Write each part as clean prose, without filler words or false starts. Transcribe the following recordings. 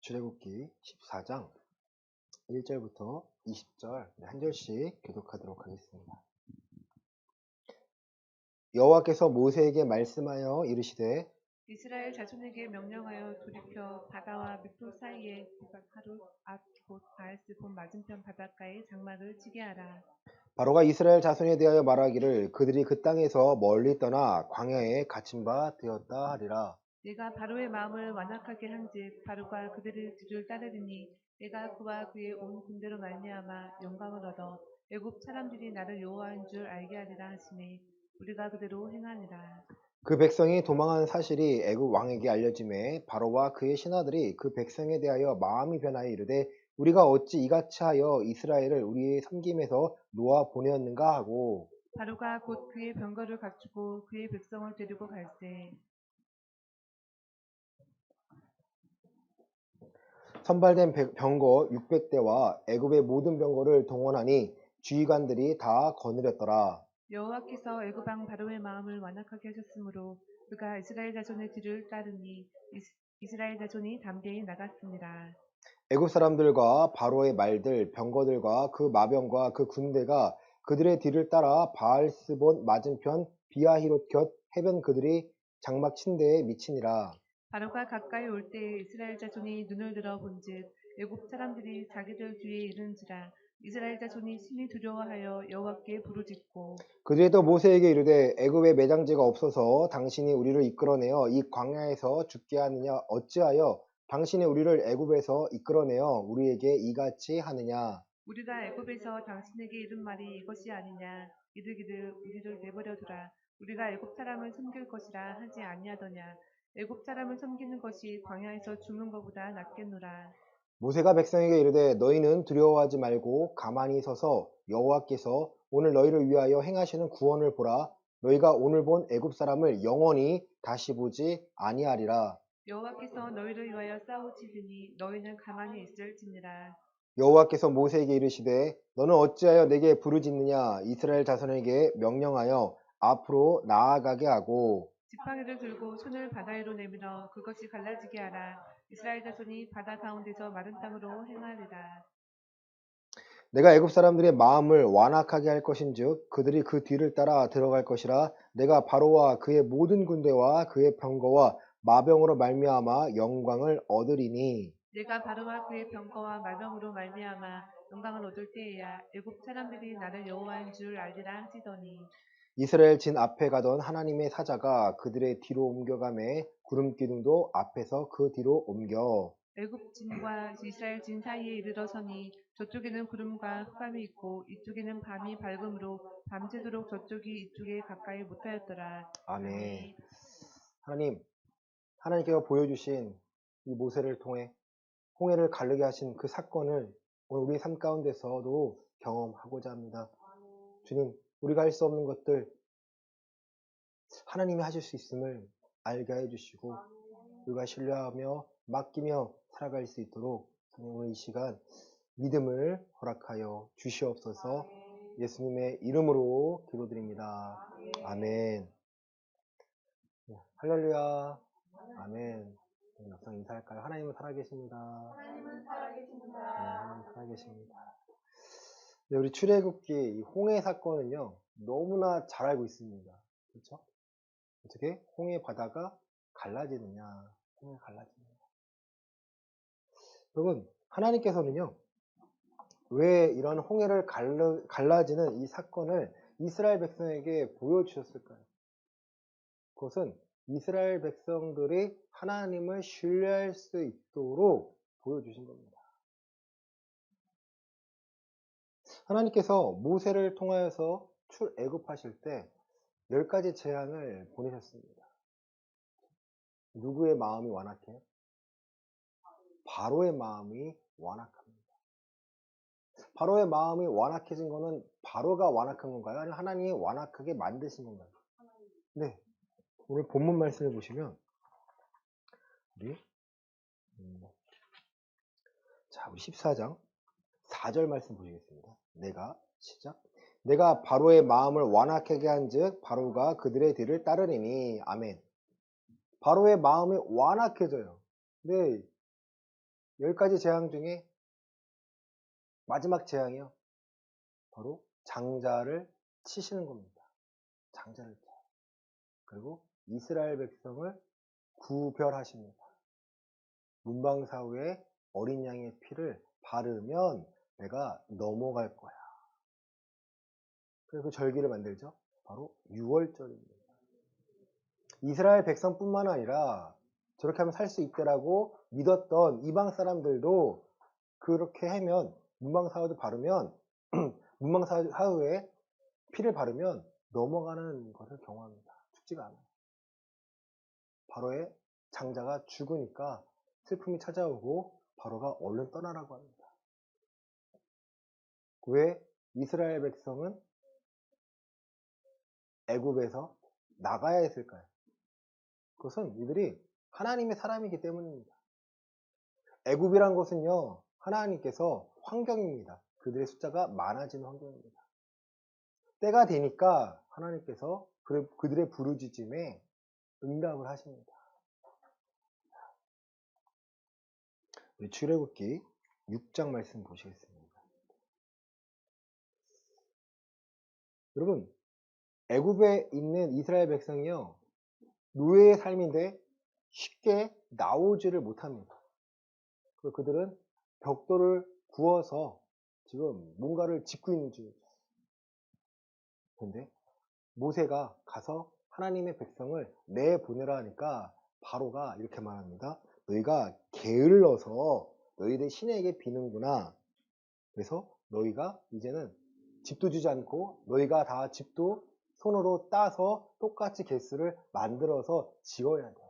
출애굽기 14장 1절부터 20절 한 절씩 교독하도록 하겠습니다. 여호와께서 모세에게 말씀하여 이르시되 이스라엘 자손에게 명령하여 돌이켜 바다와 믹돌 사이에 하루 앞 곧 바알스본 맞은편 바닷가에 장막을 치게 하라. 바로가 이스라엘 자손에 대하여 말하기를 그들이 그 땅에서 멀리 떠나 광야에 갇힌 바 되었다 하리라. 내가 바로의 마음을 완악하게 한즉 바로가 그들의 뒤를 따르리니 내가 그와 그의 온 군대로 말미암아 영광을 얻어 애굽 사람들이 나를 여호와인 줄 알게 하리라 하시니 우리가 그대로 행하니라. 그 백성이 도망한 사실이 애굽 왕에게 알려짐에 바로와 그의 신하들이 그 백성에 대하여 마음이 변하여 이르되 우리가 어찌 이같이 하여 이스라엘을 우리의 섬김에서 놓아 보내었는가 하고 바로가 곧 그의 병거를 갖추고 그의 백성을 데리고 갈새 선발된 병거 600대와 애굽의 모든 병거를 동원하니 주의관들이 다 거느렸더라. 여호와께서 애굽 왕 바로의 마음을 완악하게 하셨으므로 그가 이스라엘 자손의 뒤를 따르니 이스라엘 자손이 담대히 나갔습니다. 애굽 사람들과 바로의 말들, 병거들과 그 마병과 그 군대가 그들의 뒤를 따라 바알스본 맞은편 비아히롯 곁 해변 그들이 장막 친 데에 미치니라. 바로가 가까이 올 때에 이스라엘 자손이 눈을 들어 본즉 애굽 사람들이 자기들 뒤에 이른지라. 이스라엘 자손이 심히 두려워하여 여호와께 부르짖고 그들이 또 모세에게 이르되 애굽에 매장지가 없어서 당신이 우리를 이끌어내어 이 광야에서 죽게 하느냐 어찌하여 당신이 우리를 애굽에서 이끌어내어 우리에게 이같이 하느냐. 우리가 애굽에서 당신에게 이른 말이 이것이 아니냐. 이르기를 우리를 내버려 두라. 우리가 애굽 사람을 섬길 것이라 하지 아니하더냐. 애굽 사람을 섬기는 것이 광야에서 죽는 것보다 낫겠노라. 모세가 백성에게 이르되 너희는 두려워하지 말고 가만히 서서 여호와께서 오늘 너희를 위하여 행하시는 구원을 보라. 너희가 오늘 본 애굽 사람을 영원히 다시 보지 아니하리라. 여호와께서 너희를 위하여 싸우시리니 너희는 가만히 있을지니라. 여호와께서 모세에게 이르시되 너는 어찌하여 내게 부르짖느냐. 이스라엘 자손에게 명령하여 앞으로 나아가게 하고 지팡이를 들고 손을 바다 위로 내밀어 그것이 갈라지게 하라. 이스라엘 자손이 바다 가운데서 마른 땅으로 행하리라. 내가 애굽 사람들의 마음을 완악하게 할 것인즉 그들이 그 뒤를 따라 들어갈 것이라. 내가 바로와 그의 모든 군대와 그의 병거와 마병으로 말미암아 영광을 얻으리니 내가 바로와 그의 병거와 말병으로 말미암아 영광을 얻을 때에야 애굽 사람들이 나를 여호와인 줄 알리라 하시더니 이스라엘 진 앞에 가던 하나님의 사자가 그들의 뒤로 옮겨가매 구름 기둥도 앞에서 그 뒤로 옮겨 애굽 진과 이스라엘 진 사이에 이르러서니 저쪽에는 구름과 흑암이 있고 이쪽에는 밤이 밝음으로 밤새도록 저쪽이 이쪽에 가까이 못하였더라. 아멘. 하나님께서 보여주신 이 모세를 통해 홍해를 가르게 하신 그 사건을 오늘 우리의 삶 가운데서도 경험하고자 합니다. 주님, 우리가 할 수 없는 것들 하나님이 하실 수 있음을 알게 해주시고 우리가 신뢰하며 맡기며 살아갈 수 있도록 오늘 이 시간 믿음을 허락하여 주시옵소서. 예수님의 이름으로 기도드립니다. 아멘. 할렐루야. 아멘. 막상 인사할까요? 하나님은 살아계십니다. 하나님은 살아계십니다. 하나님 살아계십니다. 네, 우리 출애굽기 이 홍해 사건은요 너무나 잘 알고 있습니다. 그렇죠? 어떻게 홍해 바다가 갈라지느냐? 홍해 갈라지느냐? 여러분, 하나님께서는요 왜 이런 홍해를 갈라지는 이 사건을 이스라엘 백성에게 보여주셨을까요? 그것은 이스라엘 백성들이 하나님을 신뢰할 수 있도록 보여주신 겁니다. 하나님께서 모세를 통하여서 출애굽하실 때 10가지 재앙을 보내셨습니다. 누구의 마음이 완악해요? 바로의 마음이 완악합니다. 바로의 마음이 완악해진 거는 바로가 완악한 건가요? 아니면 하나님이 완악하게 만드신 건가요? 네. 오늘 본문 말씀을 보시면 우리 14장 4절 말씀 보시겠습니다. 내가 바로의 마음을 완악하게 한즉 바로가 그들의 뒤를 따르리니. 아멘. 바로의 마음이 완악해져요. 네. 10가지 재앙 중에 마지막 재앙이요. 바로 장자를 치시는 겁니다. 장자를 쳐요. 그리고 이스라엘 백성을 구별하십니다. 문방사후에 어린 양의 피를 바르면 내가 넘어갈 거야. 그래서 그 절기를 만들죠. 바로 6월절입니다. 이스라엘 백성뿐만 아니라 저렇게 하면 살 수 있다라고 믿었던 이방 사람들도 그렇게 하면 문방사후도 바르면 문방사후에 피를 바르면 넘어가는 것을 경험합니다. 죽지가 않아요. 바로의 장자가 죽으니까 슬픔이 찾아오고 바로가 얼른 떠나라고 합니다. 왜 이스라엘 백성은 애굽에서 나가야 했을까요? 그것은 이들이 하나님의 사람이기 때문입니다. 애굽이란 것은요, 하나님께서 환경입니다. 그들의 숫자가 많아지는 환경입니다. 때가 되니까 하나님께서 그들의 부르짖음에 응답을 하십니다. 우리 출애굽기 6장 말씀 보시겠습니다. 여러분, 애굽에 있는 이스라엘 백성이요, 노예의 삶인데 쉽게 나오지를 못합니다. 그들은 벽돌을 구워서 지금 뭔가를 짓고 있는 중이죠. 그런데 모세가 가서 하나님의 백성을 내보내라 하니까 바로가 이렇게 말합니다. 너희가 게을러서 너희들 신에게 비는구나. 그래서 너희가 이제는 집도 주지 않고 너희가 다 집도 손으로 따서 똑같이 개수를 만들어서 지어야 돼.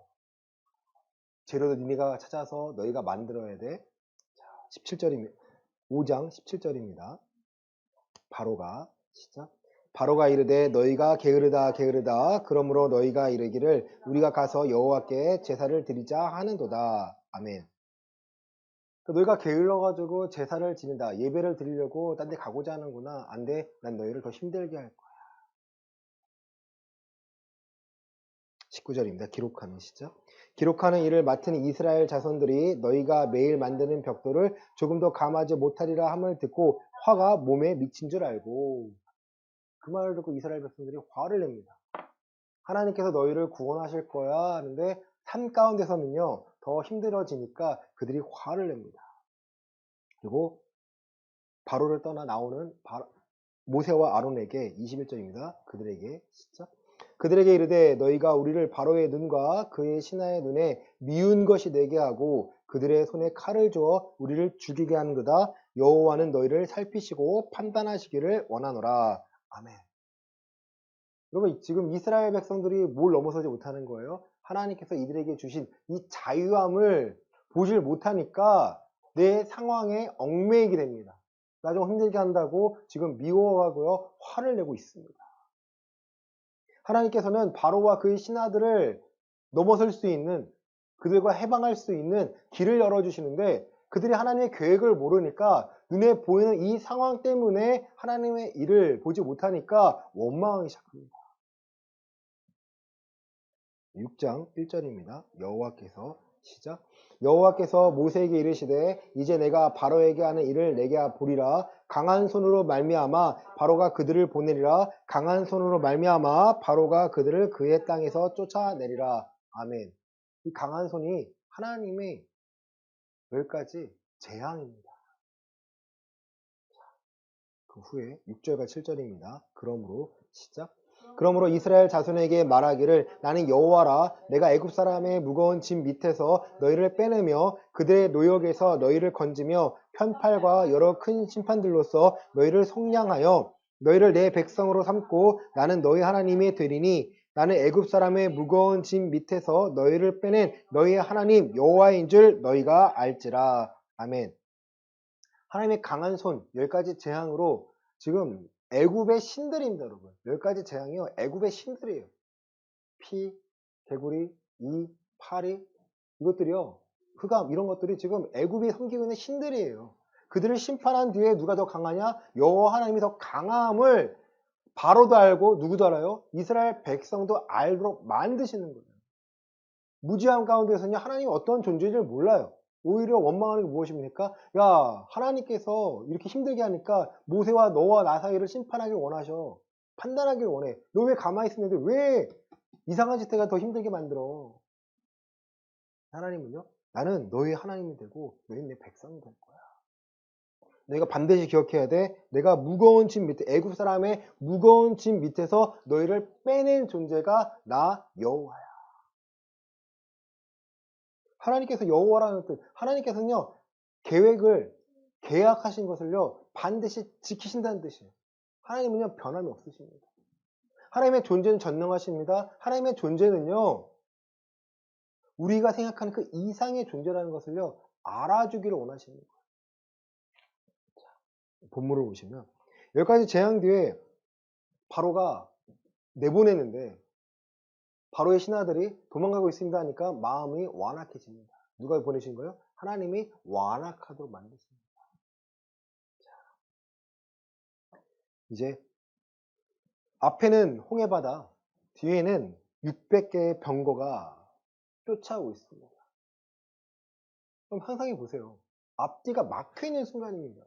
재료도 니네가 찾아서 너희가 만들어야 돼. 자, 17절입니다. 5장 17절입니다. 바로가 시작. 바로가 이르되 너희가 게으르다 게으르다 그러므로 너희가 이르기를 우리가 가서 여호와께 제사를 드리자 하는도다. 아멘. 너희가 게을러가지고 제사를 지낸다. 예배를 드리려고 딴 데 가고자 하는구나. 안 돼. 난 너희를 더 힘들게 할 거야. 19절입니다. 기록하는 시죠. 기록하는 일을 맡은 이스라엘 자손들이 너희가 매일 만드는 벽돌을 조금 더 감하지 못하리라 함을 듣고 화가 몸에 미친 줄 알고, 그 말을 듣고 이스라엘 백성들이 화를 냅니다. 하나님께서 너희를 구원하실 거야 하는데 삶 가운데서는요 더 힘들어지니까 그들이 화를 냅니다. 그리고 바로를 떠나 나오는 모세와 아론에게 21절입니다. 그들에게 시작. 그들에게 이르되 너희가 우리를 바로의 눈과 그의 신하의 눈에 미운 것이 되게 하고 그들의 손에 칼을 주어 우리를 죽이게 하는도다. 여호와는 너희를 살피시고 판단하시기를 원하노라. 아멘. 여러분, 지금 이스라엘 백성들이 뭘 넘어서지 못하는 거예요? 하나님께서 이들에게 주신 이 자유함을 보질 못하니까 내 상황에 얽매이게 됩니다. 나 좀 힘들게 한다고 지금 미워하고요, 화를 내고 있습니다. 하나님께서는 바로와 그의 신하들을 넘어설 수 있는, 그들과 해방할 수 있는 길을 열어주시는데 그들이 하나님의 계획을 모르니까 눈에 보이는 이 상황 때문에 하나님의 일을 보지 못하니까 원망하기 시작합니다. 6장 1절입니다. 여호와께서 시작. 여호와께서 모세에게 이르시되 이제 내가 바로에게 하는 일을 내게 보리라. 강한 손으로 말미암아 바로가 그들을 보내리라. 강한 손으로 말미암아 바로가 그들을 그의 땅에서 쫓아내리라. 아멘. 이 강한 손이 하나님의 10가지 재앙입니다. 그 후에 6절과 7절입니다. 그러므로 시작. 그러므로 이스라엘 자손에게 말하기를 나는 여호와라. 내가 애굽 사람의 무거운 짐 밑에서 너희를 빼내며 그들의 노역에서 너희를 건지며 편팔과 여러 큰 심판들로서 너희를 속량하여 너희를 내 백성으로 삼고 나는 너희 하나님이 되리니 나는 애굽 사람의 무거운 짐 밑에서 너희를 빼낸 너희의 하나님 여호와인 줄 너희가 알지라. 아멘. 하나님의 강한 손 10가지 재앙으로 지금 애굽의 신들입니다, 여러분. 10가지 재앙이요. 애굽의 신들이에요. 피, 개구리, 이, 파리, 이것들이요. 흑암, 이런 것들이 지금 애굽이 섬기고 있는 신들이에요. 그들을 심판한 뒤에 누가 더 강하냐? 여호와 하나님이 더 강함을 바로도 알고 누구도 알아요? 이스라엘 백성도 알도록 만드시는 거예요. 무지함 가운데서는 하나님이 어떤 존재인지를 몰라요. 오히려 원망하는 게 무엇입니까? 야, 하나님께서 이렇게 힘들게 하니까 모세와 너와 나 사이를 심판하길 원하셔. 판단하길 원해. 너 왜 가만히 있었는데 왜 이상한 짓 해가 더 힘들게 만들어? 하나님은요, 나는 너의 하나님이 되고 너희는 내 백성이 될 거야. 내가 반드시 기억해야 돼. 내가 무거운 짐 밑에, 애굽 사람의 무거운 짐 밑에서 너희를 빼낸 존재가 나 여호와야. 하나님께서 여호와라는 뜻, 하나님께서는요, 계약하신 것을요, 반드시 지키신다는 뜻이에요. 하나님은요, 변함이 없으십니다. 하나님의 존재는 전능하십니다. 하나님의 존재는요, 우리가 생각하는 그 이상의 존재라는 것을요, 알아주기를 원하십니다. 본문을 보시면, 여기까지 재앙 뒤에 바로가 내보내는데, 바로의 신하들이 도망가고 있습니다 하니까 마음이 완악해집니다. 누가 보내신 거예요? 하나님이 완악하도록 만드십니다. 이제 앞에는 홍해바다, 뒤에는 600개의 병거가 쫓아오고 있습니다. 그럼 상상해 보세요. 앞뒤가 막혀있는 순간입니다.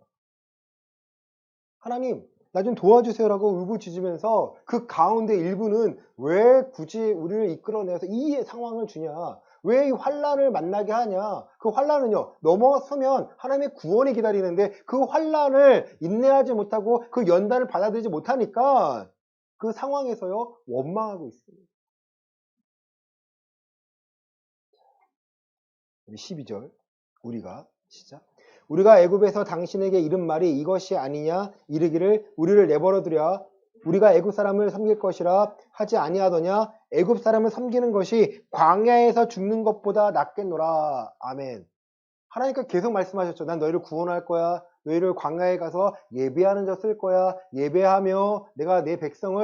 하나님, 나 좀 도와주세요라고 울부짖으면서 그 가운데 일부는 왜 굳이 우리를 이끌어내서 이 상황을 주냐? 왜 이 환란을 만나게 하냐? 그 환란은요, 넘어서면 하나님의 구원이 기다리는데 그 환란을 인내하지 못하고 그 연단을 받아들이지 못하니까 그 상황에서요, 원망하고 있습니다. 12절, 우리가 시작. 우리가 애굽에서 당신에게 이른 말이 이것이 아니냐? 이르기를 우리를 내버려 두랴. 우리가 애굽 사람을 섬길 것이라 하지 아니하더냐? 애굽 사람을 섬기는 것이 광야에서 죽는 것보다 낫겠노라. 아멘. 하나님께서 계속 말씀하셨죠. 난 너희를 구원할 거야. 너희를 광야에 가서 예배하는 자 쓸 거야. 예배하며 내가 내 백성이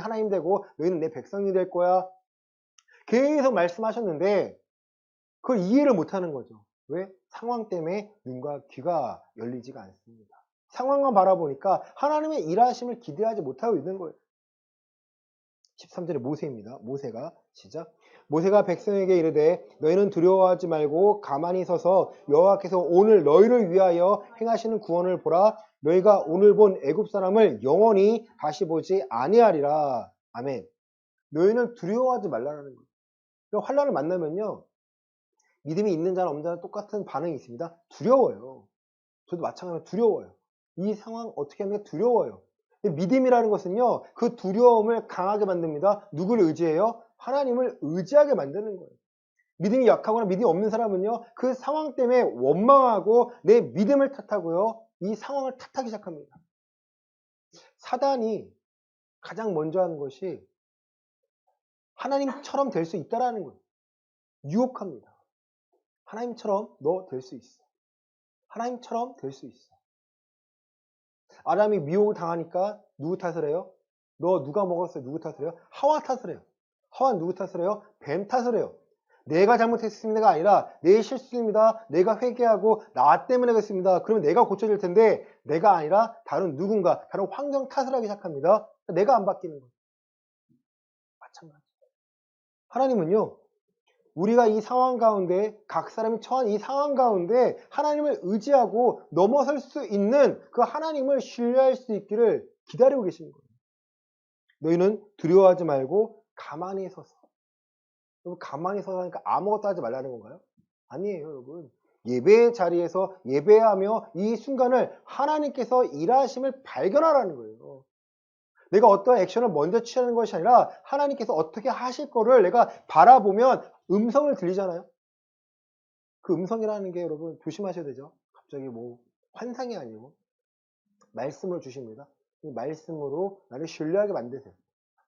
하나님 되고 너희는 내 백성이 될 거야. 계속 말씀하셨는데 그걸 이해를 못하는 거죠. 왜? 상황 때문에 눈과 귀가 열리지가 않습니다. 상황만 바라보니까 하나님의 일하심을 기대하지 못하고 있는 거예요. 13절에 모세입니다. 모세가 시작. 모세가 백성에게 이르되 너희는 두려워하지 말고 가만히 서서 여호와께서 오늘 너희를 위하여 행하시는 구원을 보라. 너희가 오늘 본 애굽 사람을 영원히 다시 보지 아니하리라. 아멘. 너희는 두려워하지 말라는 거예요. 환란을 만나면요, 믿음이 있는 자나 없는 자나 똑같은 반응이 있습니다. 두려워요. 저도 마찬가지로 두려워요. 이 상황 어떻게 하는 게 두려워요. 믿음이라는 것은요, 그 두려움을 강하게 만듭니다. 누구를 의지해요? 하나님을 의지하게 만드는 거예요. 믿음이 약하거나 믿음이 없는 사람은요, 그 상황 때문에 원망하고 내 믿음을 탓하고요, 이 상황을 탓하기 시작합니다. 사단이 가장 먼저 하는 것이 하나님처럼 될 수 있다라는 거예요. 유혹합니다. 하나님처럼 너 될 수 있어. 하나님처럼 될 수 있어. 아담이 미혹을 당하니까 누구 탓을 해요? 너 누가 먹었어요? 누구 탓을 해요? 하와 탓을 해요. 하와는 누구 탓을 해요? 뱀 탓을 해요. 내가 잘못했습니다가 아니라 내 실수입니다. 내가 회개하고 나 때문에 그랬습니다. 그러면 내가 고쳐질 텐데 내가 아니라 다른 누군가, 다른 환경 탓을 하기 시작합니다. 내가 안 바뀌는 거예요. 마찬가지. 하나님은요, 우리가 이 상황 가운데, 각 사람이 처한 이 상황 가운데 하나님을 의지하고 넘어설 수 있는 그 하나님을 신뢰할 수 있기를 기다리고 계시는 거예요. 너희는 두려워하지 말고 가만히 서서. 여러분, 가만히 서서 하니까 아무것도 하지 말라는 건가요? 아니에요, 여러분. 예배의 자리에서 예배하며 이 순간을 하나님께서 일하심을 발견하라는 거예요. 내가 어떠한 액션을 먼저 취하는 것이 아니라 하나님께서 어떻게 하실 거를 내가 바라보면 음성을 들리잖아요. 그 음성이라는 게 여러분 조심하셔야 되죠. 갑자기 뭐 환상이 아니고 말씀을 주십니다. 이 말씀으로 나를 신뢰하게 만드세요.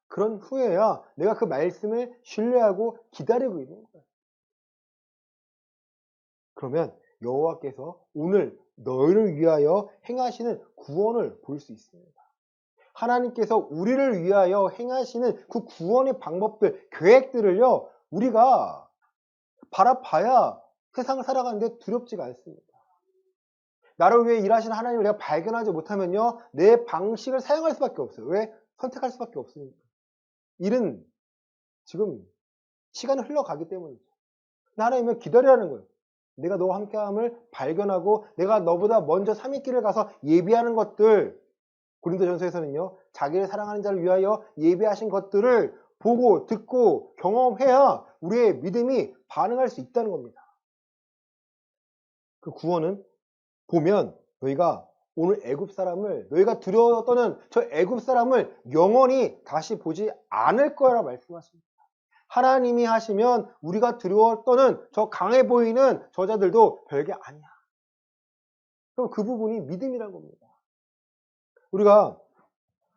그런 후에야 내가 그 말씀을 신뢰하고 기다리고 있는 거예요. 그러면 여호와께서 오늘 너희를 위하여 행하시는 구원을 볼 수 있습니다. 하나님께서 우리를 위하여 행하시는 그 구원의 방법들, 계획들을요, 우리가 바라봐야 세상을 살아가는데 두렵지가 않습니다. 나를 위해 일하시는 하나님을 내가 발견하지 못하면요, 내 방식을 사용할 수밖에 없어요. 왜? 선택할 수밖에 없으니까. 일은 지금 시간이 흘러가기 때문이죠. 하나님을 기다리라는 거예요. 내가 너와 함께함을 발견하고 내가 너보다 먼저 삼위길을 가서 예비하는 것들, 고린도전서에서는요, 자기를 사랑하는 자를 위하여 예비하신 것들을 보고 듣고 경험해야 우리의 믿음이 반응할 수 있다는 겁니다. 그 구원은 보면 너희가 오늘 애굽 사람을, 너희가 두려워 떠는 저 애굽 사람을 영원히 다시 보지 않을 거라 말씀하십니다. 하나님이 하시면 우리가 두려워 떠는 저 강해 보이는 저자들도 별게 아니야. 그럼 그 부분이 믿음이란 겁니다. 우리가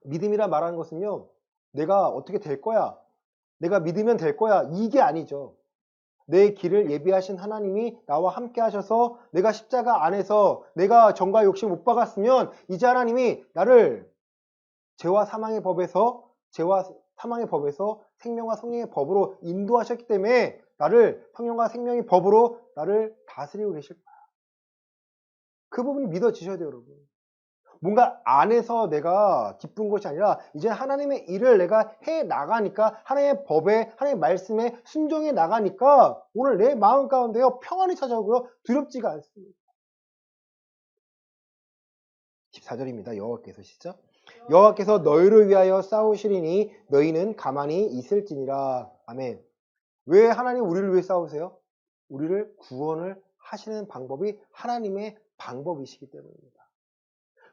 믿음이라 말하는 것은요, 내가 어떻게 될 거야, 내가 믿으면 될 거야, 이게 아니죠. 내 길을 예비하신 하나님이 나와 함께 하셔서 내가 십자가 안에서 내가 정과 욕심 못 박았으면 이제 하나님이 나를 죄와 사망의 법에서 생명과 성령의 법으로 인도하셨기 때문에 나를 성령과 생명의 법으로 나를 다스리고 계실 거야. 그 부분이 믿어지셔야 돼요, 여러분. 뭔가 안에서 내가 기쁜 것이 아니라 이제 하나님의 일을 내가 해 나가니까, 하나님의 법에, 하나님의 말씀에 순종해 나가니까 오늘 내 마음 가운데요 평안이 찾아오고요 두렵지가 않습니다. 14절입니다. 여호와께서 시작. 여호와께서 너희를 위하여 싸우시리니 너희는 가만히 있을지니라. 아멘. 왜 하나님 우리를 위해 싸우세요? 우리를 구원을 하시는 방법이 하나님의 방법이시기 때문입니다.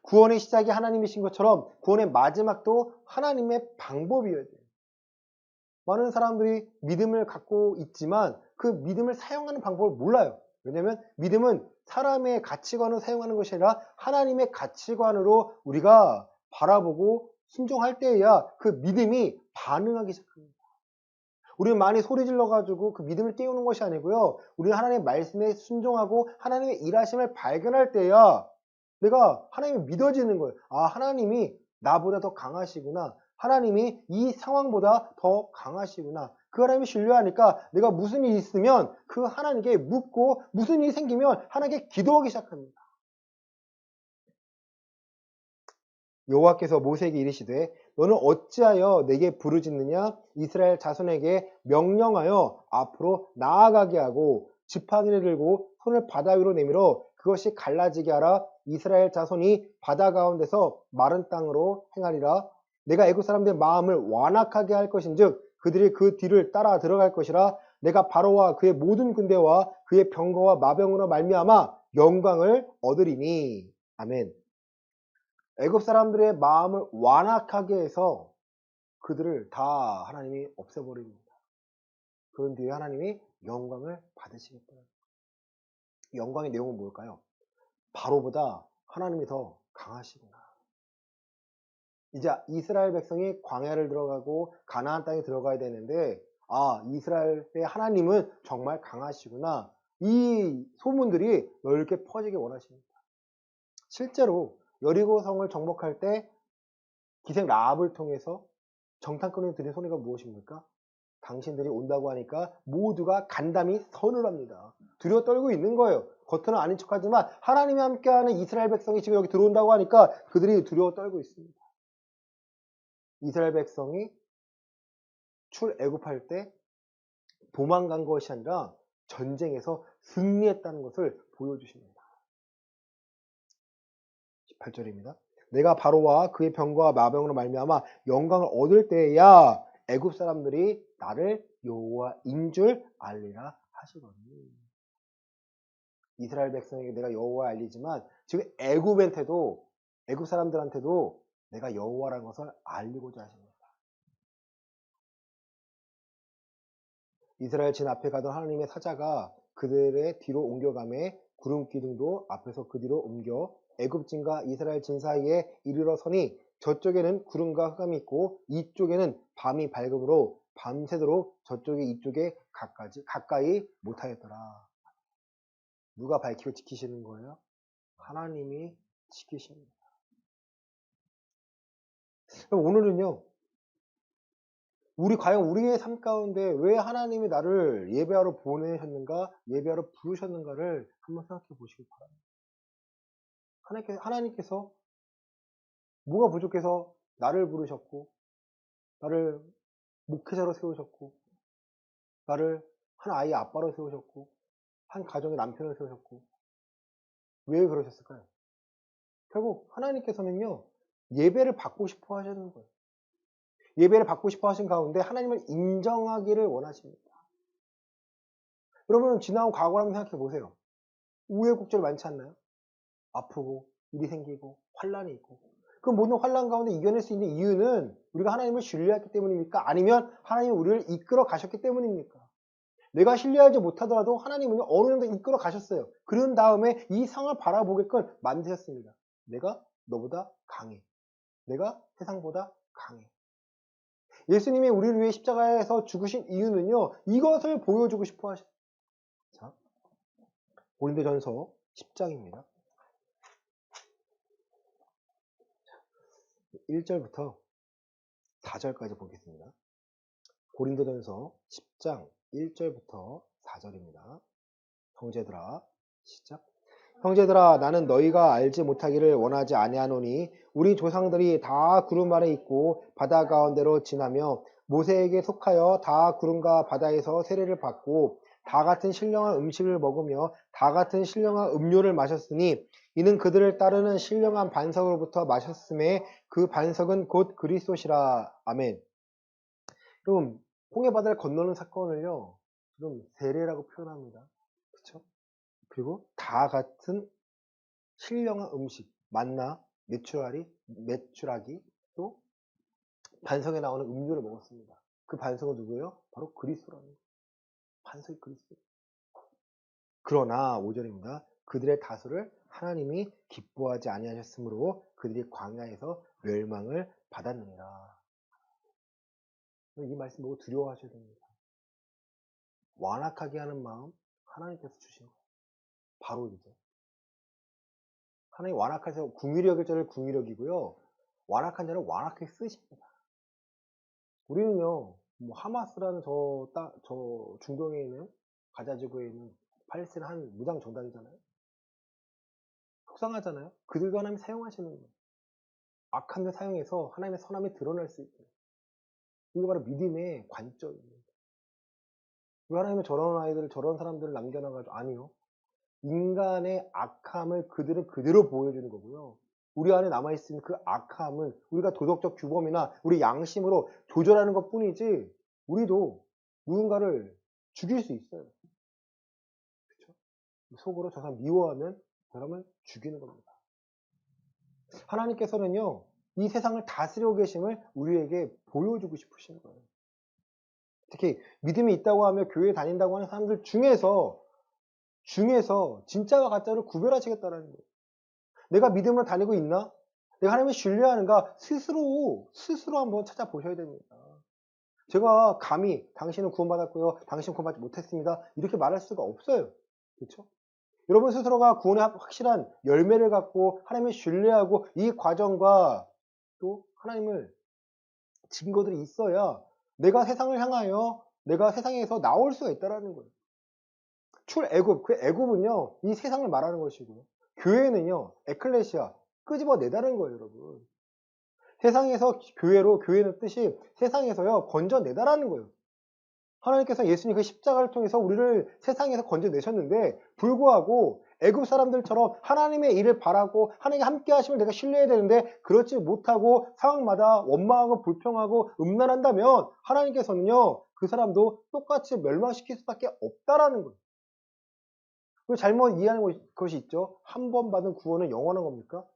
구원의 시작이 하나님이신 것처럼 구원의 마지막도 하나님의 방법이어야 돼요. 많은 사람들이 믿음을 갖고 있지만 그 믿음을 사용하는 방법을 몰라요. 왜냐하면 믿음은 사람의 가치관을 사용하는 것이 아니라 하나님의 가치관으로 우리가 바라보고 순종할 때에야 그 믿음이 반응하기 시작합니다. 우리는 많이 소리 질러가지고 그 믿음을 깨우는 것이 아니고요. 우리는 하나님의 말씀에 순종하고 하나님의 일하심을 발견할 때야 내가 하나님이 믿어지는 거예요. 아, 하나님이 나보다 더 강하시구나. 하나님이 이 상황보다 더 강하시구나. 그 하나님을 신뢰하니까 내가 무슨 일이 있으면 그 하나님께 묻고 무슨 일이 생기면 하나님께 기도하기 시작합니다. 여호와께서 모세에게 이르시되 너는 어찌하여 내게 부르짖느냐? 이스라엘 자손에게 명령하여 앞으로 나아가게 하고 지팡이를 들고 손을 바다 위로 내밀어 그것이 갈라지게 하라. 이스라엘 자손이 바다 가운데서 마른 땅으로 행하리라. 내가 애굽 사람들의 마음을 완악하게 할 것인즉 그들이 그 뒤를 따라 들어갈 것이라. 내가 바로와 그의 모든 군대와 그의 병거와 마병으로 말미암아 영광을 얻으리니. 아멘. 애굽 사람들의 마음을 완악하게 해서 그들을 다 하나님이 없애버립니다. 그런 뒤에 하나님이 영광을 받으시겠다. 영광의 내용은 뭘까요? 바로보다 하나님이 더 강하시구나. 이제 이스라엘 백성이 광야를 들어가고 가나안 땅에 들어가야 되는데, 아, 이스라엘의 하나님은 정말 강하시구나. 이 소문들이 넓게 퍼지게 원하십니다. 실제로 여리고성을 정복할 때 기생 라합을 통해서 정탐꾼을 들인 소리가 무엇입니까? 당신들이 온다고 하니까 모두가 간담이 선을 합니다. 두려워 떨고 있는 거예요. 겉으로는 아닌 척하지만 하나님이 함께하는 이스라엘 백성이 지금 여기 들어온다고 하니까 그들이 두려워 떨고 있습니다. 이스라엘 백성이 출애굽할 때 도망간 것이 아니라 전쟁에서 승리했다는 것을 보여주십니다. 18절입니다. 내가 바로와 그의 병거와 마병으로 말미암아 영광을 얻을 때에야 애굽 사람들이 나를 여호와인 줄 알리라 하시거니. 이스라엘 백성에게 내가 여호와 알리지만 지금 애굽 사람들한테도 내가 여호와라는 것을 알리고자 하십니다. 이스라엘 진 앞에 가던 하나님의 사자가 그들의 뒤로 옮겨가매 구름 기둥도 앞에서 그 뒤로 옮겨 애굽진과 이스라엘 진 사이에 이르러 서니 저쪽에는 구름과 흑암이 있고 이쪽에는 밤이 밝음으로 밤새도록 저쪽에 이쪽에 가까이 못하였더라. 누가 밝히고 지키시는 거예요? 하나님이 지키십니다. 그럼 오늘은요, 과연 우리의 삶 가운데 왜 하나님이 나를 예배하러 보내셨는가, 예배하러 부르셨는가를 한번 생각해 보시기 바랍니다. 하나님께서 뭐가 부족해서 나를 부르셨고, 나를 목회자로 세우셨고, 나를 한 아이의 아빠로 세우셨고, 한 가정에 남편을 세우셨고. 왜 그러셨을까요? 결국 하나님께서는요, 예배를 받고 싶어 하시는 거예요. 예배를 받고 싶어 하신 가운데 하나님을 인정하기를 원하십니다. 여러분, 지나온 과거를 한번 생각해 보세요. 우여곡절 많지 않나요? 아프고, 일이 생기고, 환란이 있고. 그 모든 환란 가운데 이겨낼 수 있는 이유는 우리가 하나님을 신뢰했기 때문입니까? 아니면 하나님이 우리를 이끌어 가셨기 때문입니까? 내가 신뢰하지 못하더라도 하나님은 어느 정도 이끌어 가셨어요. 그런 다음에 이 상을 바라보게끔 만드셨습니다. 내가 너보다 강해. 내가 세상보다 강해. 예수님이 우리를 위해 십자가에서 죽으신 이유는요, 이것을 보여주고 싶어 하셨어요. 자, 고린도전서 10장입니다. 1절부터 4절까지 보겠습니다. 고린도전서 10장 1절부터 4절입니다. 형제들아, 시작. 형제들아, 나는 너희가 알지 못하기를 원하지 아니하노니 우리 조상들이 다 구름 아래 있고 바다 가운데로 지나며 모세에게 속하여 다 구름과 바다에서 세례를 받고 다 같은 신령한 음식을 먹으며 다 같은 신령한 음료를 마셨으니 이는 그들을 따르는 신령한 반석으로부터 마셨음에 그 반석은 곧 그리스도시라. 아멘. 그럼 홍해 바다를 건너는 사건을요, 좀 세례라고 표현합니다. 그렇죠? 그리고 다 같은 신령한 음식, 만나, 메추라기, 또 반석에 나오는 음료를 먹었습니다. 그 반석은 누구예요? 바로 그리스도라는 거예요. 반석이 그리스도. 그러나 5절입니다. 그들의 다수를 하나님이 기뻐하지 아니하셨으므로 그들이 광야에서 멸망을 받았느니라. 이 말씀 보고 두려워하셔야 됩니다. 완악하게 하는 마음 하나님께서 주신 거예요. 바로 이제 하나님 완악하셔서 궁휼히 여길 자를 궁휼히 여기고요, 완악한 자를 완악하게 쓰십니다. 우리는요, 뭐 하마스라는 저 중동에 있는 가자지구에 있는 팔레스타인 한 무장 정당이잖아요. 속상하잖아요. 그들도 하나님 사용하시는 거예요. 악한 데 사용해서 하나님의 선함이 드러날 수 있게. 이게 바로 믿음의 관점입니다. 왜 하나님은 저런 아이들을, 저런 사람들을 남겨놔가지고, 아니요. 인간의 악함을 그들은 그대로 보여주는 거고요. 우리 안에 남아있는 그 악함은 우리가 도덕적 규범이나 우리 양심으로 조절하는 것 뿐이지, 우리도 누군가를 죽일 수 있어요. 그렇죠? 속으로 저 사람 미워하면 그 사람을 죽이는 겁니다. 하나님께서는요, 이 세상을 다스리고 계심을 우리에게 보여주고 싶으신 거예요. 특히 믿음이 있다고 하며 교회에 다닌다고 하는 사람들 중에서 진짜와 가짜를 구별하시겠다는 거예요. 내가 믿음으로 다니고 있나? 내가 하나님을 신뢰하는가? 스스로 한번 찾아보셔야 됩니다. 제가 감히 당신은 구원받았고요, 당신은 구원받지 못했습니다, 이렇게 말할 수가 없어요. 그렇죠? 여러분 스스로가 구원의 확실한 열매를 갖고 하나님을 신뢰하고 이 과정과 또 하나님을 증거들이 있어야 내가 세상을 향하여 내가 세상에서 나올 수가 있다는 거예요. 출애굽, 그 애굽은요, 이 세상을 말하는 것이고요. 교회는요, 에클레시아, 끄집어내다는 거예요, 여러분. 세상에서 교회는 뜻이 세상에서요, 건져내다라는 거예요. 하나님께서 예수님 그 십자가를 통해서 우리를 세상에서 건져내셨는데, 불구하고 애굽 사람들처럼 하나님의 일을 바라고 하나님이 함께 하심을 내가 신뢰해야 되는데, 그렇지 못하고 상황마다 원망하고 불평하고 음란한다면 하나님께서는요, 그 사람도 똑같이 멸망시킬 수밖에 없다라는 거예요. 그리고 잘못 이해하는 것이 있죠. 한 번 받은 구원은 영원한 겁니까?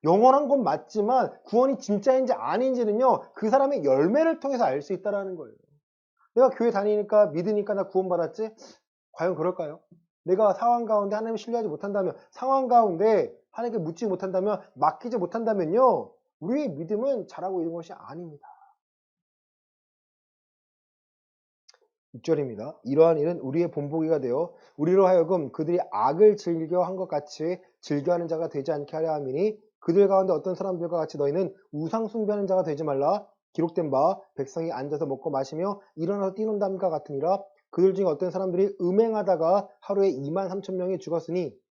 영원한 건 맞지만 구원이 진짜인지 아닌지는요, 그 사람의 열매를 통해서 알 수 있다는 거예요. 내가 교회 다니니까 믿으니까 나 구원받았지? 과연 그럴까요? 내가 상황 가운데 하나님을 신뢰하지 못한다면, 상황 가운데 하나님께 묻지 못한다면, 맡기지 못한다면요, 우리의 믿음은 자라고 있는 것이 아닙니다. 6절입니다. 이러한 일은 우리의 본보기가 되어 우리로 하여금 그들이 악을 즐겨한 것 같이 즐겨하는 자가 되지 않게 하려 함이니, 그들 가운데 어떤 사람들과 같이 너희는 우상 숭배하는 자가 되지 말라. 기록된 바 백성이 앉아서 먹고 마시며 일어나서 뛰논담과 같으니라. 그들 중에 어떤 사람들이 음행하다가 하루에 23,000명이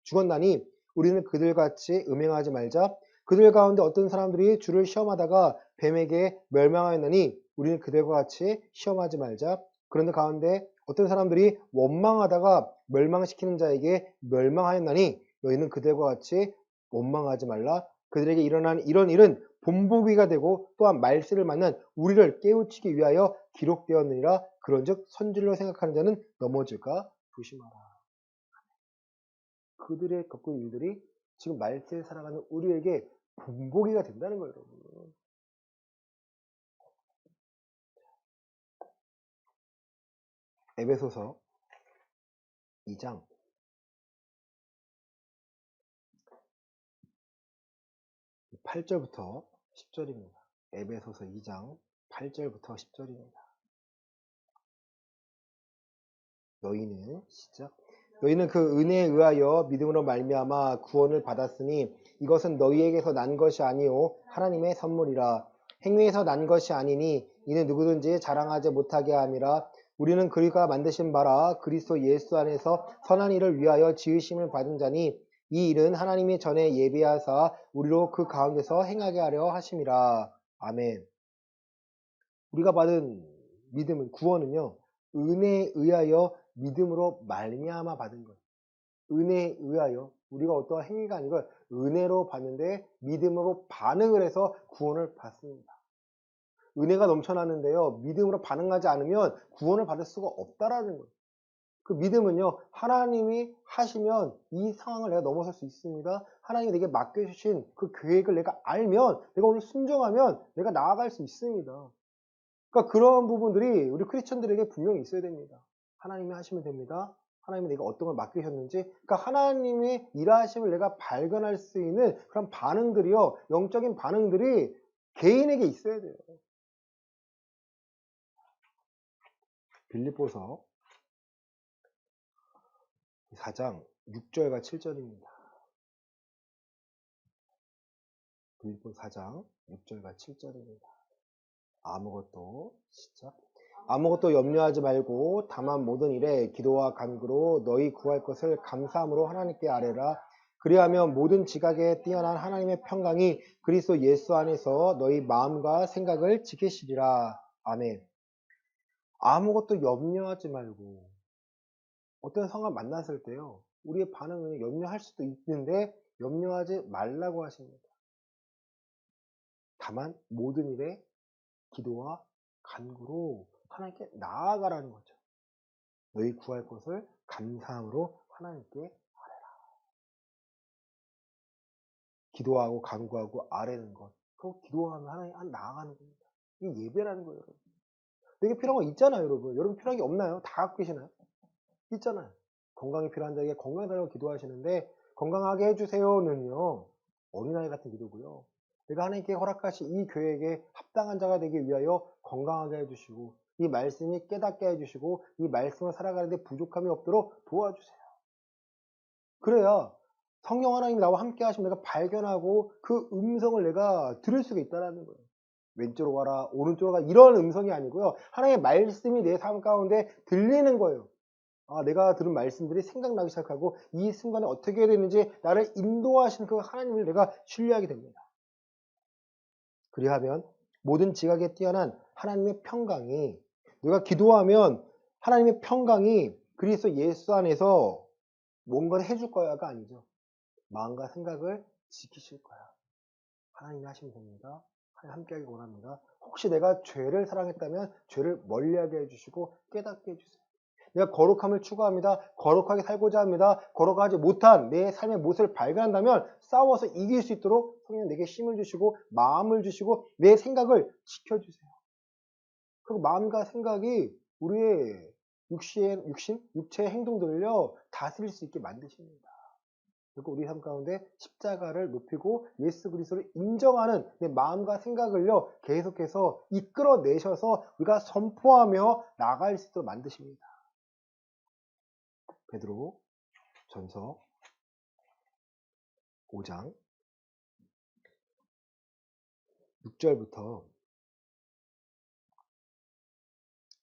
죽었나니 우리는 그들같이 음행하지 말자. 그들 가운데 어떤 사람들이 주를 시험하다가 뱀에게 멸망하였나니 우리는 그들과 같이 시험하지 말자. 그런데 가운데 어떤 사람들이 원망하다가 멸망시키는 자에게 멸망하였나니 너희는 그들과 같이 원망하지 말라. 그들에게 일어난 이런 일은 본보기가 되고 또한 말세를 맞는 우리를 깨우치기 위하여 기록되었느니라. 그런즉 선질로 생각하는 자는 넘어질까 조심하라. 그들의 겪은 일들이 지금 말세에 살아가는 우리에게 본보기가 된다는 거예요, 여러분. 에베소서 2장 8절부터 10절입니다. 에베소서 2장 8절부터 10절입니다. 너희는 시작. 너희는 그 은혜에 의하여 믿음으로 말미암아 구원을 받았으니 이것은 너희에게서 난 것이 아니요 하나님의 선물이라. 행위에서 난 것이 아니니 이는 누구든지 자랑하지 못하게 함이라. 우리는 그리가 만드신 바라 그리스도 예수 안에서 선한 일을 위하여 지으심을 받은 자니 이 일은 하나님이 전에 예비하사 우리로 그 가운데서 행하게 하려 하심이라. 아멘. 우리가 받은 믿음은 구원은요 은혜에 의하여 믿음으로 말미암아 받은 거예요. 은혜에 의하여 우리가 어떠한 행위가 아니고 은혜로 받는데 믿음으로 반응을 해서 구원을 받습니다. 은혜가 넘쳐나는데요 믿음으로 반응하지 않으면 구원을 받을 수가 없다라는 거예요. 그 믿음은요 하나님이 하시면 이 상황을 내가 넘어설 수 있습니다. 하나님이 내게 맡겨주신 그 계획을 내가 알면 내가 오늘 순종하면 내가 나아갈 수 있습니다. 그러니까 그런 부분들이 우리 크리스천들에게 분명히 있어야 됩니다. 하나님이 하시면 됩니다. 하나님이 내가 어떤 걸 맡기셨는지, 그러니까 하나님의 일하심을 내가 발견할 수 있는 그런 반응들이요, 영적인 반응들이 개인에게 있어야 돼요. 빌립보서 4장 6절과 7절입니다. 빌립보 4장 6절과 7절입니다. 아무것도 염려하지 말고 다만 모든 일에 기도와 간구로 너희 구할 것을 감사함으로 하나님께 아뢰라. 그리하면 모든 지각에 뛰어난 하나님의 평강이 그리스도 예수 안에서 너희 마음과 생각을 지키시리라. 아멘. 아무것도 염려하지 말고 어떤 상황을 만났을 때요. 우리의 반응은 염려할 수도 있는데 염려하지 말라고 하십니다. 다만 모든 일에 기도와 간구로 하나님께 나아가라는 거죠. 너희 구할 것을 감사함으로 하나님께 아뢰라. 기도하고 간구하고 아뢰는 것. 그거 기도하면 하나님 나아가는 겁니다. 이게 예배라는 거예요, 여러분. 내게 필요한 거 있잖아요, 여러분. 여러분 필요한 게 없나요? 다 갖고 계시나요? 있잖아요. 건강이 필요한 자에게 건강해달라고 기도하시는데 건강하게 해주세요는요. 어린아이 같은 기도고요. 내가 하나님께 허락하신 이 교회에게 합당한 자가 되기 위하여 건강하게 해주시고 이 말씀이 깨닫게 해주시고 이 말씀을 살아가는데 부족함이 없도록 도와주세요. 그래야 성령 하나님이 나와 함께 하시면 내가 발견하고 그 음성을 내가 들을 수가 있다는 거예요. 왼쪽으로 가라, 오른쪽으로 가라 이런 음성이 아니고요. 하나님의 말씀이 내 삶 가운데 들리는 거예요. 아, 내가 들은 말씀들이 생각나기 시작하고 이 순간에 어떻게 해야 되는지 나를 인도하시는 그 하나님을 내가 신뢰하게 됩니다. 그리하면 모든 지각에 뛰어난 하나님의 평강이 내가 기도하면 하나님의 평강이 그리스도 예수 안에서 뭔가를 해줄 거야가 아니죠. 마음과 생각을 지키실 거야. 하나님이 하시면 됩니다. 하나님 함께하기 원합니다. 혹시 내가 죄를 사랑했다면 죄를 멀리하게 해주시고 깨닫게 해주세요. 내가 거룩함을 추구합니다. 거룩하게 살고자 합니다. 거룩하지 못한 내 삶의 모습을 발견한다면 싸워서 이길 수 있도록 성령 내게 힘을 주시고 마음을 주시고 내 생각을 지켜주세요. 그리고 마음과 생각이 우리의 육체의 행동들을요 다스릴 수 있게 만드십니다. 그리고 우리 삶 가운데 십자가를 높이고 예수 그리스도를 인정하는 내 마음과 생각을요 계속해서 이끌어내셔서 우리가 선포하며 나갈 수 있도록 만드십니다. 베드로 전서 5장 6절부터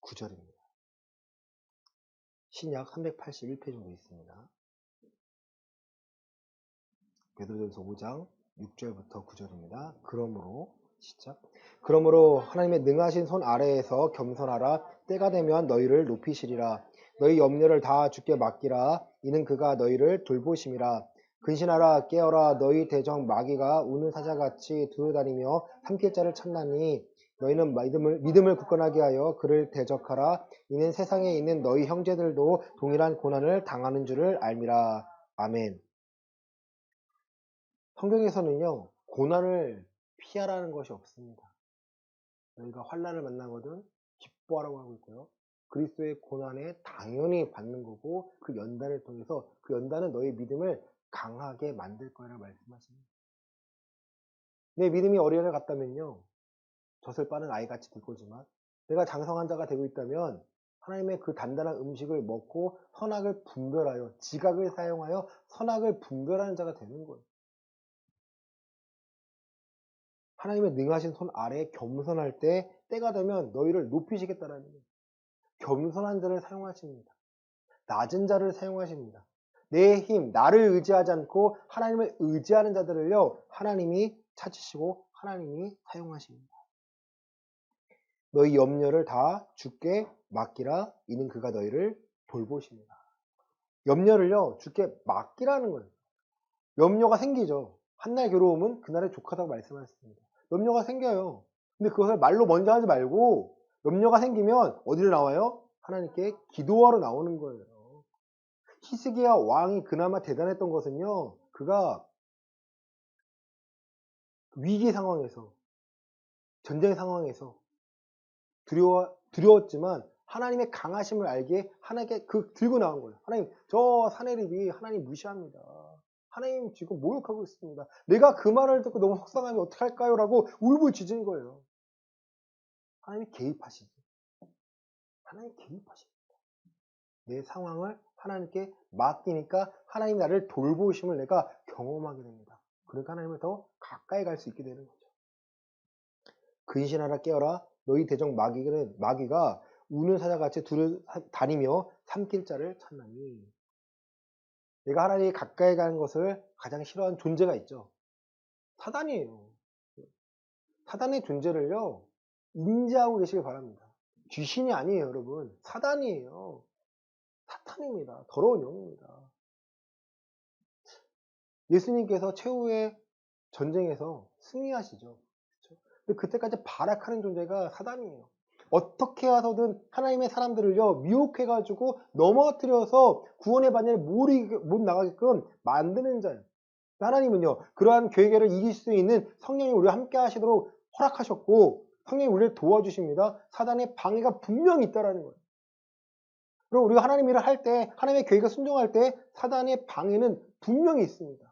9절입니다. 신약 381페이지 정도 있습니다. 베드로전서 5장 6절부터 9절입니다. 그러므로 하나님의 능하신 손 아래에서 겸손하라. 때가 되면 너희를 높이시리라. 너희 염려를 다 주께 맡기라. 이는 그가 너희를 돌보심이라. 근신하라 깨어라. 너희 대적 마귀가 우는 사자같이 두루다니며 삼킬 자를 찾나니 너희는 믿음을 굳건하게 하여 그를 대적하라. 이는 세상에 있는 너희 형제들도 동일한 고난을 당하는 줄을 알미라. 아멘. 성경에서는요, 고난을 피하라는 것이 없습니다. 너희가 환난을 만나거든 기뻐하라고 하고 있고요. 그리스도의 고난에 당연히 받는 거고 그 연단을 통해서 그 연단은 너희 믿음을 강하게 만들 거라고 말씀하십니다. 내 믿음이 어린애를 같다면요, 젖을 빠는 아이같이 될 거지만 내가 장성한 자가 되고 있다면 하나님의 그 단단한 음식을 먹고 선악을 분별하여 지각을 사용하여 선악을 분별하는 자가 되는 거예요. 하나님의 능하신 손 아래에 겸손할 때 때가 되면 너희를 높이시겠다라는 거예요. 겸손한 자를 사용하십니다. 낮은 자를 사용하십니다. 내 힘, 나를 의지하지 않고 하나님을 의지하는 자들을요, 하나님이 찾으시고 하나님이 사용하십니다. 너희 염려를 다 주께 맡기라. 이는 그가 너희를 돌보십니다. 염려를요, 주께 맡기라는 거예요. 염려가 생기죠. 한날 괴로움은 그날의 족하다고 말씀하셨습니다. 염려가 생겨요. 근데 그것을 말로 먼저 하지 말고 염려가 생기면 어디로 나와요? 하나님께 기도하러 나오는 거예요. 히스기야 왕이 그나마 대단했던 것은요, 그가 위기 상황에서, 전쟁 상황에서 두려웠지만 하나님의 강하심을 알기에 하나님께 들고 나온 거예요. 하나님, 저 사내립이 하나님 무시합니다. 하나님 지금 모욕하고 있습니다. 내가 그 말을 듣고 너무 속상하면 어떡할까요? 라고 울부짖은 거예요. 하나님이 개입하시죠. 하나님이 개입하십니다. 내 상황을 하나님께 맡기니까 하나님 나를 돌보심을 내가 경험하게 됩니다. 그러니까 하나님을 더 가까이 갈 수 있게 되는 거죠. 근신하라 깨어라. 너희 대적 마귀가 우는 사자같이 다니며 삼킬 자를 찾나니. 내가 하나님이 가까이 가는 것을 가장 싫어하는 존재가 있죠. 사단이에요. 사단의 존재를요, 인지하고 계시길 바랍니다. 귀신이 아니에요, 여러분. 사단이에요. 사탄입니다. 더러운 영입니다. 예수님께서 최후의 전쟁에서 승리하시죠. 그렇죠? 근데 그때까지 발악하는 존재가 사단이에요. 어떻게 해서든 하나님의 사람들을요, 미혹해가지고 넘어뜨려서 구원의 반열에 못 나가게끔 만드는 자예요. 하나님은요, 그러한 괴계를 이길 수 있는 성령이 우리와 함께 하시도록 허락하셨고, 성령이 우리를 도와주십니다. 사단의 방해가 분명히 있다라는 거예요. 그리고 우리가 하나님 일을 할 때, 하나님의 계획에 순종할 때 사단의 방해는 분명히 있습니다.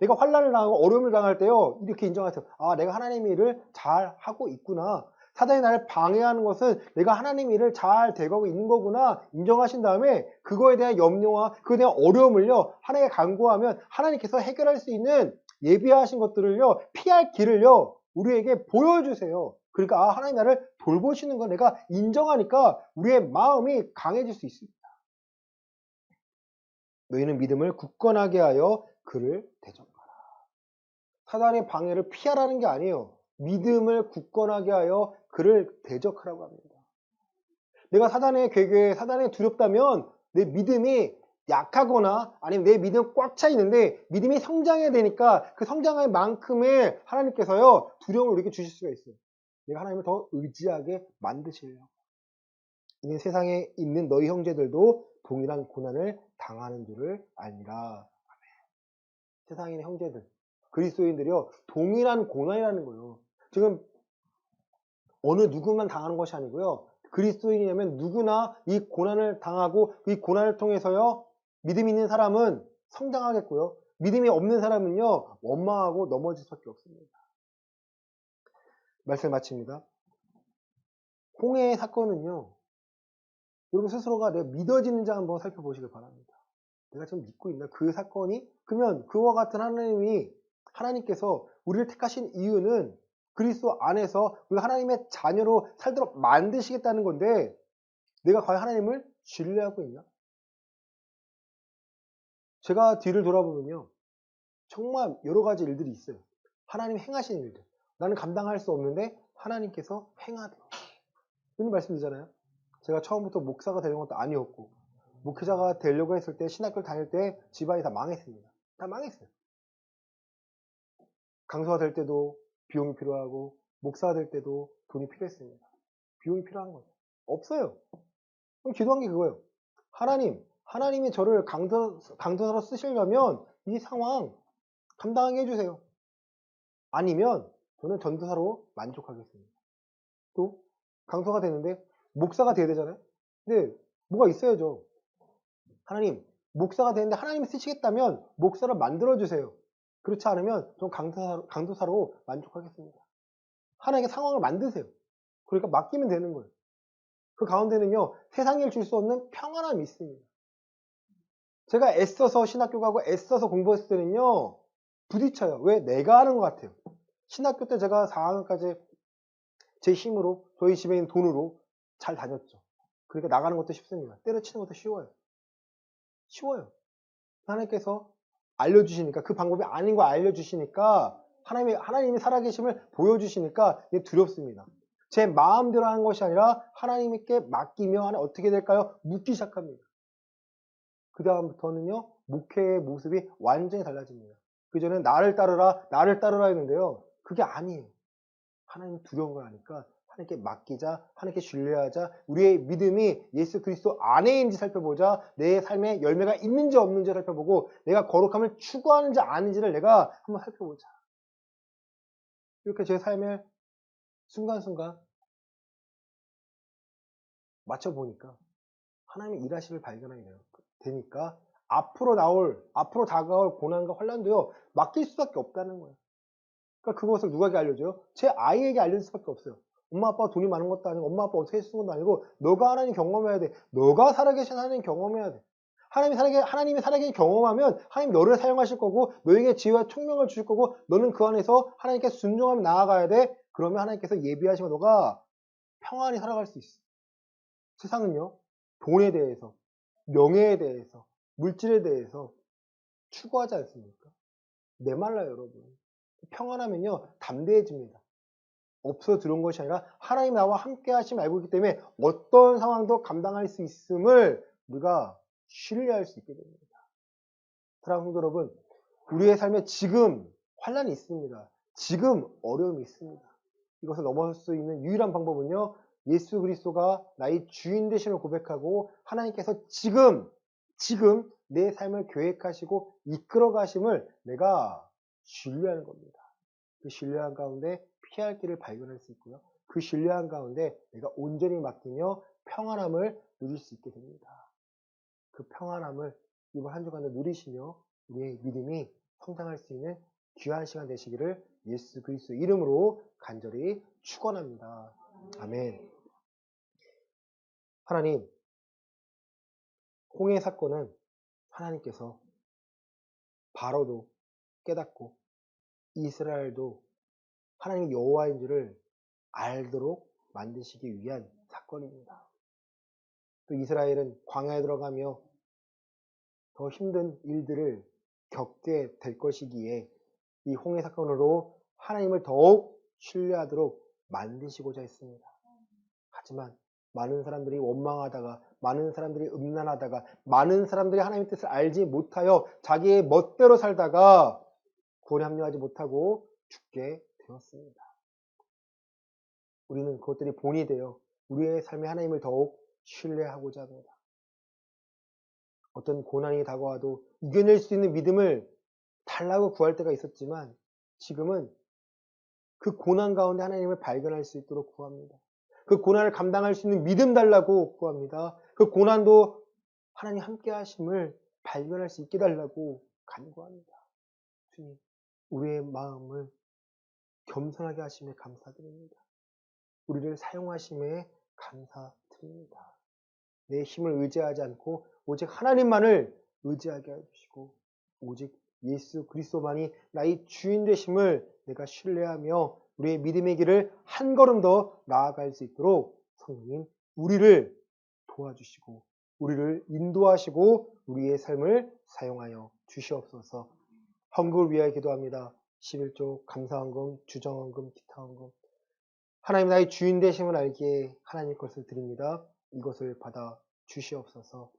내가 환난을 당하고 어려움을 당할 때요, 이렇게 인정하세요. 아, 내가 하나님의 일을 잘 하고 있구나. 사단이 나를 방해하는 것은 내가 하나님의 일을 잘 돼가고 있는 거구나 인정하신 다음에 그거에 대한 염려와 그거에 대한 어려움을요, 하나님께 간구하면 하나님께서 해결할 수 있는 예비하신 것들을요, 피할 길을요, 우리에게 보여주세요. 그러니까 아, 하나님 나를 돌보시는 걸 내가 인정하니까 우리의 마음이 강해질 수 있습니다. 너희는 믿음을 굳건하게 하여 그를 대적하라. 사단의 방해를 피하라는 게 아니에요. 믿음을 굳건하게 하여 그를 대적하라고 합니다. 내가 사단의 괴계에 사단에 두렵다면 내 믿음이 약하거나 아니면 내 믿음 꽉 차 있는데 믿음이 성장해야 되니까 그 성장할 만큼의 하나님께서요, 두려움을 우리에게 주실 수가 있어요. 내가 하나님을 더 의지하게 만드시려고. 이는 세상에 있는 너희 형제들도 동일한 고난을 당하는 줄을 알미라. 세상에 있는 형제들, 그리스도인들이요, 동일한 고난이라는 거예요. 지금 어느 누구만 당하는 것이 아니고요, 그리스도인이라면 누구나 이 고난을 당하고 이 고난을 통해서요, 믿음 있는 사람은 성장하겠고요, 믿음이 없는 사람은요, 원망하고 넘어질 수밖에 없습니다. 말씀 마칩니다. 홍해의 사건은요, 여러분 스스로가 내가 믿어지는지 한번 살펴보시길 바랍니다. 내가 지금 믿고 있나? 그 사건이? 그러면 그와 같은 하나님께서 우리를 택하신 이유는 그리스도 안에서 우리가 하나님의 자녀로 살도록 만드시겠다는 건데, 내가 과연 하나님을 신뢰하고 있나? 제가 뒤를 돌아보면요, 정말 여러 가지 일들이 있어요. 하나님 행하신 일들. 나는 감당할 수 없는데 하나님께서 행하되. 이런 말씀 드리잖아요. 제가 처음부터 목사가 되는 것도 아니었고, 목회자가 되려고 했을 때 신학교를 다닐 때 집안이 다 망했습니다. 다 망했어요. 강사가 될 때도 비용이 필요하고 목사가 될 때도 돈이 필요했습니다. 비용이 필요한 거죠. 없어요. 그럼 기도한 게 그거예요. 하나님이 저를 강도사로 쓰시려면 이 상황 감당하게 해주세요. 아니면 저는 전도사로 만족하겠습니다. 또 강도사가 되는데 목사가 돼야 되잖아요. 근데 뭐가 있어야죠. 하나님, 목사가 되는데 하나님이 쓰시겠다면 목사를 만들어주세요. 그렇지 않으면 전 강도사로 만족하겠습니다. 하나님께 상황을 만드세요. 그러니까 맡기면 되는 거예요. 그 가운데는요, 세상에 줄 수 없는 평안함이 있습니다. 제가 애써서 신학교 가고 애써서 공부했을 때는요, 부딪혀요. 왜? 내가 하는 것 같아요. 신학교 때 제가 4학년까지 제 힘으로, 저희 집에 있는 돈으로 잘 다녔죠. 그러니까 나가는 것도 쉽습니다. 때려치는 것도 쉬워요. 쉬워요. 하나님께서 알려주시니까, 그 방법이 아닌 거 알려주시니까, 하나님이 살아계심을 보여주시니까 이게 두렵습니다. 제 마음대로 하는 것이 아니라 하나님께 맡기며 어떻게 될까요? 묻기 시작합니다. 그 다음부터는요, 목회의 모습이 완전히 달라집니다. 그전에는 나를 따르라 했는데요. 그게 아니에요. 하나님 두려운 걸 아니까 하나님께 맡기자, 하나님께 신뢰하자, 우리의 믿음이 예수 그리스도 안에 있는지 살펴보자, 내 삶에 열매가 있는지 없는지 살펴보고 내가 거룩함을 추구하는지 아닌지를 내가 한번 살펴보자. 이렇게 제 삶을 순간순간 맞춰보니까 하나님의 일하심을 발견하게 되니까 앞으로 다가올 고난과 환난도요, 맡길 수밖에 없다는 거예요. 그러니까 그것을 누구에게 알려줘요? 제 아이에게 알려줄 수밖에 없어요. 엄마 아빠가 돈이 많은 것도 아니고 엄마 아빠 어떻게 쓰는 것도 아니고 너가 하나님 경험해야 돼. 너가 살아계신 하나님 경험해야 돼. 하나님이 살아계신 경험하면 하나님 너를 사용하실 거고 너에게 지혜와 총명을 주실 거고 너는 그 안에서 하나님께 순종하며 나아가야 돼. 그러면 하나님께서 예비하시면 너가 평안히 살아갈 수 있어. 세상은요, 돈에 대해서, 명예에 대해서, 물질에 대해서 추구하지 않습니까? 메말라요, 여러분. 평안하면요, 담대해집니다. 없어 들어온 것이 아니라 하나님 나와 함께 하심을 알고 있기 때문에 어떤 상황도 감당할 수 있음을 우리가 신뢰할 수 있게 됩니다. 사랑하는 성도 여러분, 우리의 삶에 지금 환난이 있습니다. 지금 어려움이 있습니다. 이것을 넘어설 수 있는 유일한 방법은요, 예수 그리스도가 나의 주인 되심을 고백하고 하나님께서 지금 내 삶을 계획하시고 이끌어 가심을 내가 신뢰하는 겁니다. 그 신뢰한 가운데 피할 길을 발견할 수 있고요. 그 신뢰한 가운데 내가 온전히 맡기며 평안함을 누릴 수 있게 됩니다. 그 평안함을 이번 한 주간도 누리시며 우리의 믿음이 성장할 수 있는 귀한 시간 되시기를 예수 그리스도 이름으로 간절히 축원합니다. 아멘. 하나님, 홍해 사건은 하나님께서 바로도 깨닫고 이스라엘도 하나님 여호와인 줄을 알도록 만드시기 위한 사건입니다. 또 이스라엘은 광야에 들어가며 더 힘든 일들을 겪게 될 것이기에 이 홍해 사건으로 하나님을 더욱 신뢰하도록 만드시고자 했습니다. 하지만 많은 사람들이 원망하다가 많은 사람들이 음란하다가 많은 사람들이 하나님의 뜻을 알지 못하여 자기의 멋대로 살다가 구원에 합류하지 못하고 죽게 되었습니다. 우리는 그것들이 본이 되어 우리의 삶에 하나님을 더욱 신뢰하고자 합니다. 어떤 고난이 다가와도 이겨낼 수 있는 믿음을 달라고 구할 때가 있었지만 지금은 그 고난 가운데 하나님을 발견할 수 있도록 구합니다. 그 고난을 감당할 수 있는 믿음 달라고 구합니다. 그 고난도 하나님 함께 하심을 발견할 수 있게 달라고 간구합니다. 주님, 우리의 마음을 겸손하게 하심에 감사드립니다. 우리를 사용하심에 감사드립니다. 내 힘을 의지하지 않고 오직 하나님만을 의지하게 해주시고 오직 예수 그리스도만이 나의 주인 되심을 내가 신뢰하며 우리의 믿음의 길을 한 걸음 더 나아갈 수 있도록 성령님 우리를 도와주시고 우리를 인도하시고 우리의 삶을 사용하여 주시옵소서. 헌금을 위하여 기도합니다. 11조 감사헌금, 주정헌금, 기타헌금 하나님 나의 주인 되심을 알기에 하나님 것을 드립니다. 이것을 받아 주시옵소서.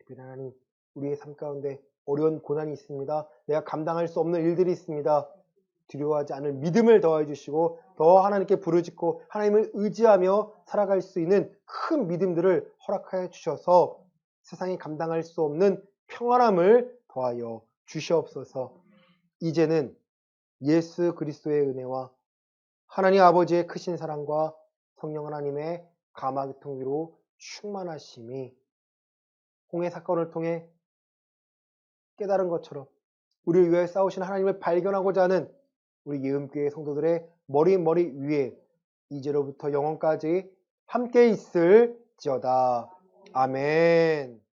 특별히 하나님, 우리의 삶 가운데 어려운 고난이 있습니다. 내가 감당할 수 없는 일들이 있습니다. 두려워하지 않을 믿음을 더해 주시고 더 하나님께 부르짖고 하나님을 의지하며 살아갈 수 있는 큰 믿음들을 허락하여 주셔서 세상이 감당할 수 없는 평안함을 더하여 주시옵소서. 이제는 예수 그리스도의 은혜와 하나님 아버지의 크신 사랑과 성령 하나님의 감화교통위로 충만하심이 홍해 사건을 통해 깨달은 것처럼 우리를 위해 싸우신 하나님을 발견하고자 하는 우리 예음교회 성도들의 머리 위에 이제로부터 영원까지 함께 있을지어다. 아멘.